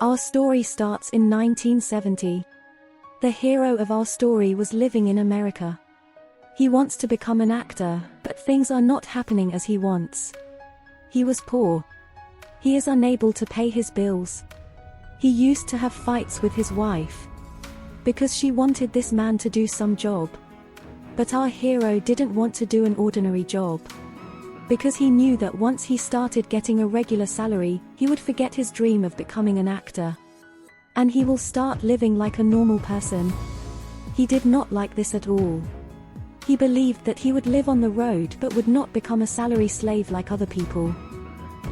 Our story starts in 1970. The hero of our story was living in America. He wants to become an actor, but things are not happening as he wants. He was poor. He is unable to pay his bills. He used to have fights with his wife because she wanted this man to do some job. But our hero didn't want to do an ordinary job, because he knew that once he started getting a regular salary, he would forget his dream of becoming an actor. And he will start living like a normal person. He did not like this at all. He believed that he would live on the road but would not become a salary slave like other people.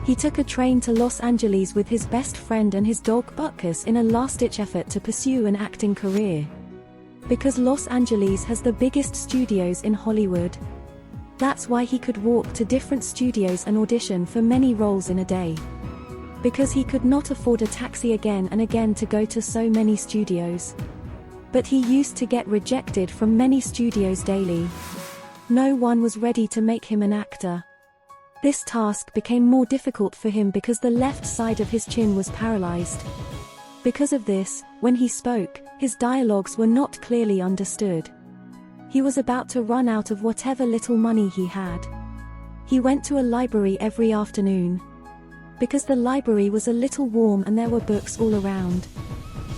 He took a train to Los Angeles with his best friend and his dog Butkus in a last-ditch effort to pursue an acting career. Because Los Angeles has the biggest studios in Hollywood. That's why he could walk to different studios and audition for many roles in a day. Because he could not afford a taxi again and again to go to so many studios. But he used to get rejected from many studios daily. No one was ready to make him an actor. This task became more difficult for him because the left side of his chin was paralyzed. Because of this, when he spoke, his dialogues were not clearly understood. He was about to run out of whatever little money he had. He went to a library every afternoon. Because the library was a little warm and there were books all around.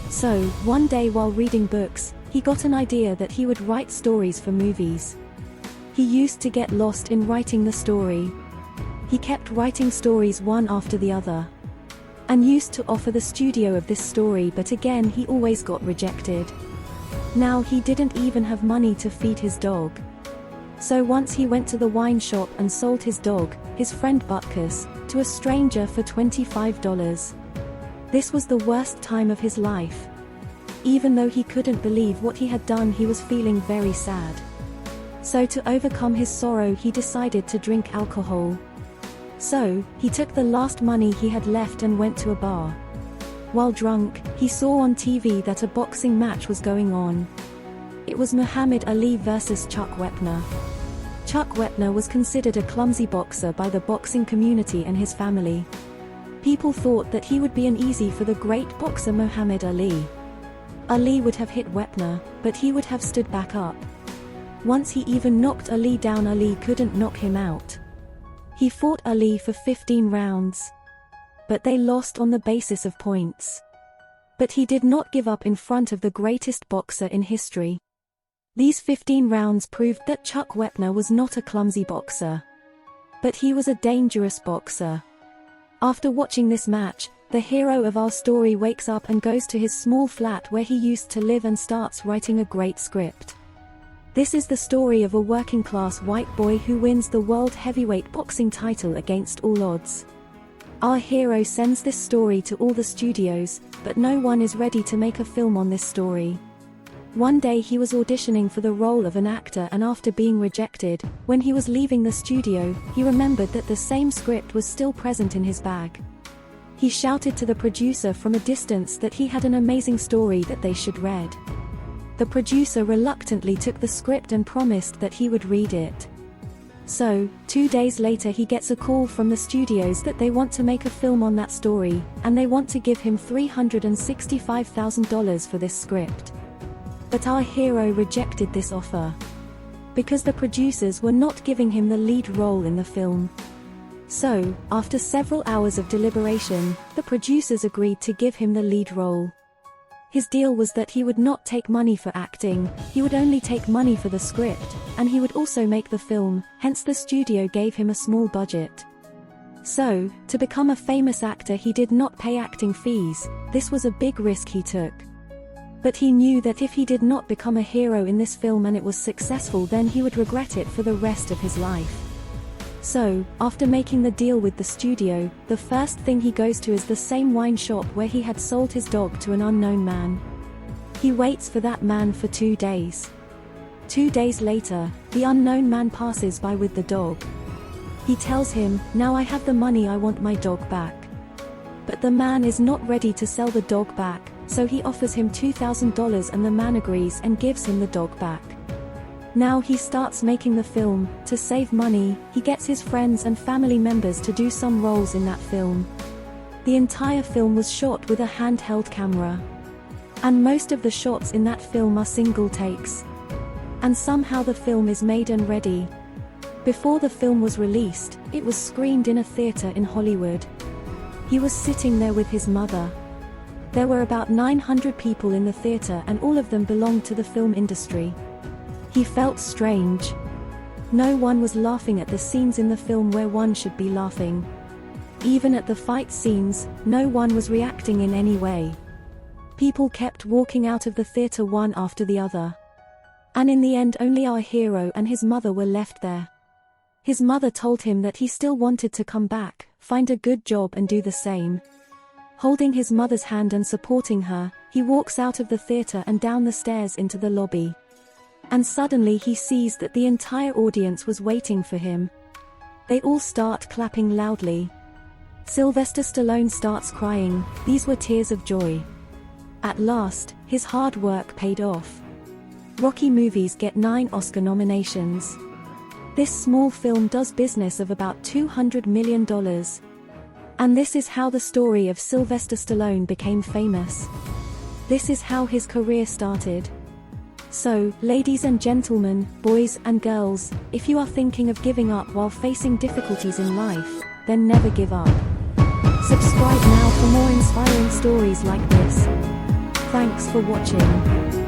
So, one day while reading books, he got an idea that he would write stories for movies. He used to get lost in writing the story. He kept writing stories one after the other. And used to offer the studio of this story, but again he always got rejected. Now he didn't even have money to feed his dog. So once he went to the wine shop and sold his dog, his friend Butkus, to a stranger for $25. This was the worst time of his life. Even though he couldn't believe what he had done, he was feeling very sad. So to overcome his sorrow, he decided to drink alcohol. So, he took the last money he had left and went to a bar. While drunk, he saw on TV that a boxing match was going on. It was Muhammad Ali versus Chuck Wepner. Chuck Wepner was considered a clumsy boxer by the boxing community and his family. People thought that he would be an easy for the great boxer Muhammad Ali. Ali would have hit Wepner, but he would have stood back up. Once he even knocked Ali down, Ali couldn't knock him out. He fought Ali for 15 rounds. But they lost on the basis of points. But he did not give up in front of the greatest boxer in history. These 15 rounds proved that Chuck Wepner was not a clumsy boxer. But he was a dangerous boxer. After watching this match, the hero of our story wakes up and goes to his small flat where he used to live and starts writing a great script. This is the story of a working-class white boy who wins the world heavyweight boxing title against all odds. Our hero sends this story to all the studios, but no one is ready to make a film on this story. One day he was auditioning for the role of an actor, and after being rejected, when he was leaving the studio, he remembered that the same script was still present in his bag. He shouted to the producer from a distance that he had an amazing story that they should read. The producer reluctantly took the script and promised that he would read it. So, 2 days later he gets a call from the studios that they want to make a film on that story, and they want to give him $365,000 for this script. But our hero rejected this offer. Because the producers were not giving him the lead role in the film. So, after several hours of deliberation, the producers agreed to give him the lead role. His deal was that he would not take money for acting, he would only take money for the script, and he would also make the film, hence the studio gave him a small budget. So, to become a famous actor he did not pay acting fees. This was a big risk he took. But he knew that if he did not become a hero in this film and it was successful, then he would regret it for the rest of his life. So, after making the deal with the studio, the first thing he goes to is the same wine shop where he had sold his dog to an unknown man. He waits for that man for 2 days. 2 days later, the unknown man passes by with the dog. He tells him, "Now I have the money, I want my dog back." But the man is not ready to sell the dog back, so he offers him $2,000 and the man agrees and gives him the dog back. Now he starts making the film. To save money, he gets his friends and family members to do some roles in that film. The entire film was shot with a handheld camera. And most of the shots in that film are single takes. And somehow the film is made and ready. Before the film was released, it was screened in a theater in Hollywood. He was sitting there with his mother. There were about 900 people in the theater and all of them belonged to the film industry. He felt strange. No one was laughing at the scenes in the film where one should be laughing. Even at the fight scenes, no one was reacting in any way. People kept walking out of the theater one after the other. And in the end only our hero and his mother were left there. His mother told him that he still wanted to come back, find a good job and do the same. Holding his mother's hand and supporting her, he walks out of the theater and down the stairs into the lobby. And suddenly he sees that the entire audience was waiting for him. They all start clapping loudly. Sylvester Stallone starts crying. These were tears of joy. At last, his hard work paid off. Rocky movies get 9 Oscar nominations. This small film does business of about $200 million. And this is how the story of Sylvester Stallone became famous. This is how his career started. So, ladies and gentlemen, boys and girls, if you are thinking of giving up while facing difficulties in life, then never give up. Subscribe now for more inspiring stories like this. Thanks for watching.